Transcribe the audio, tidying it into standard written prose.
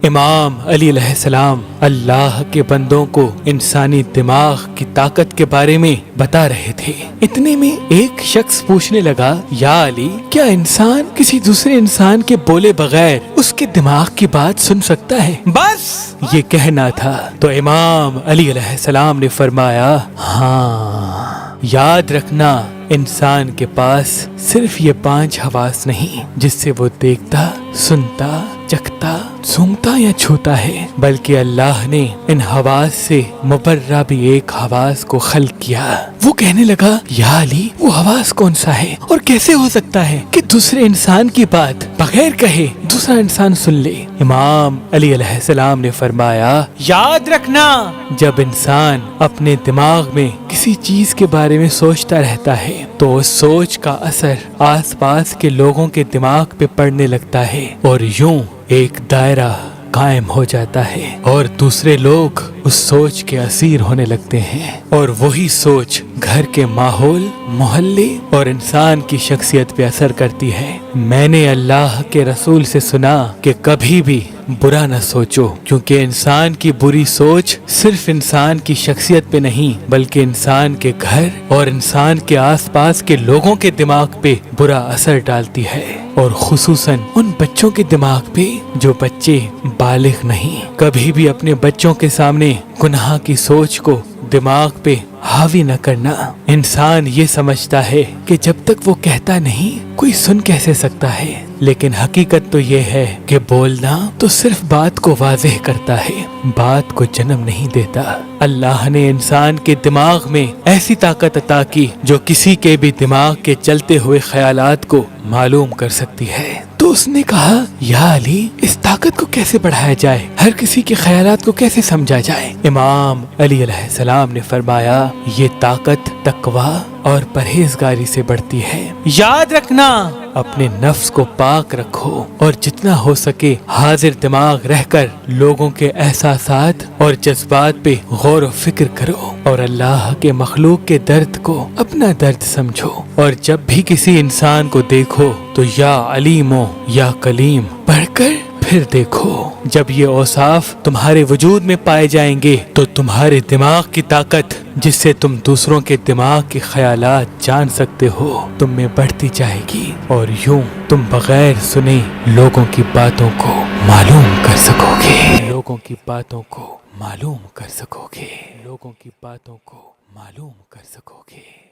امام علی علیہ السلام اللہ کے بندوں کو انسانی دماغ کی طاقت کے بارے میں بتا رہے تھے۔ اتنے میں ایک شخص پوچھنے لگا، یا علی، کیا انسان کسی دوسرے انسان کے بولے بغیر اس کے دماغ کی بات سن سکتا ہے؟ بس یہ کہنا تھا تو امام علی علیہ السلام نے فرمایا، ہاں، یاد رکھنا انسان کے پاس صرف یہ 5 حواس نہیں جس سے وہ دیکھتا، سنتا، چکھتا، سونگھتا یا چھوتا ہے، بلکہ اللہ نے ان حواس سے مبرہ بھی ایک حواس کو خلق کیا۔ وہ کہنے لگا، یا علی، وہ حواس کون سا ہے اور کیسے ہو سکتا ہے کہ دوسرے انسان کی بات بغیر کہے دوسرا انسان سن لے؟ امام علی علیہ السلام نے فرمایا، یاد رکھنا جب انسان اپنے دماغ میں کسی چیز کے بارے میں سوچتا رہتا ہے تو اس سوچ کا اثر آس پاس کے لوگوں کے دماغ پہ پڑنے لگتا ہے اور یوں ایک دائرہ قائم ہو جاتا ہے اور دوسرے لوگ اس سوچ کے اسیر ہونے لگتے ہیں، اور وہی سوچ گھر کے ماحول، محلے اور انسان کی شخصیت پہ اثر کرتی ہے۔ میں نے اللہ کے رسول سے سنا کہ کبھی بھی برا نہ سوچو، کیونکہ انسان کی بری سوچ صرف انسان کی شخصیت پہ نہیں بلکہ انسان کے گھر اور انسان کے آس پاس کے لوگوں کے دماغ پہ برا اثر ڈالتی ہے، اور خصوصاً ان بچوں کے دماغ پہ جو بچے بالغ نہیں۔ کبھی بھی اپنے بچوں کے سامنے گناہ کی سوچ کو دماغ پہ حاوی نہ کرنا۔ انسان یہ سمجھتا ہے کہ جب تک وہ کہتا نہیں کوئی سن کیسے سکتا ہے، لیکن حقیقت تو یہ ہے کہ بولنا تو صرف بات کو واضح کرتا ہے، بات کو جنم نہیں دیتا۔ اللہ نے انسان کے دماغ میں ایسی طاقت عطا کی جو کسی کے بھی دماغ کے چلتے ہوئے خیالات کو معلوم کر سکتی ہے۔ تو اس نے کہا، یا علی، اس طاقت کو کیسے بڑھایا جائے، ہر کسی کے خیالات کو کیسے سمجھا جائے؟ امام علی علیہ السلام نے فرمایا، یہ طاقت تقویٰ اور پرہیزگاری سے بڑھتی ہے۔ یاد رکھنا، اپنے نفس کو پاک رکھو اور جتنا ہو سکے حاضر دماغ رہ کر لوگوں کے احساسات اور جذبات پہ غور و فکر کرو، اور اللہ کے مخلوق کے درد کو اپنا درد سمجھو، اور جب بھی کسی انسان کو دیکھو تو یا علیم یا کلیم پڑھ کر پھر دیکھو۔ جب یہ اوصاف تمہارے وجود میں پائے جائیں گے تو تمہارے دماغ کی طاقت جس سے تم دوسروں کے دماغ کے خیالات جان سکتے ہو تم میں بڑھتی جائے گی، اور یوں تم بغیر سنے لوگوں کی باتوں کو معلوم کر سکو گے، لوگوں کی باتوں کو معلوم کر سکو گے، لوگوں کی باتوں کو معلوم کر سکو گے۔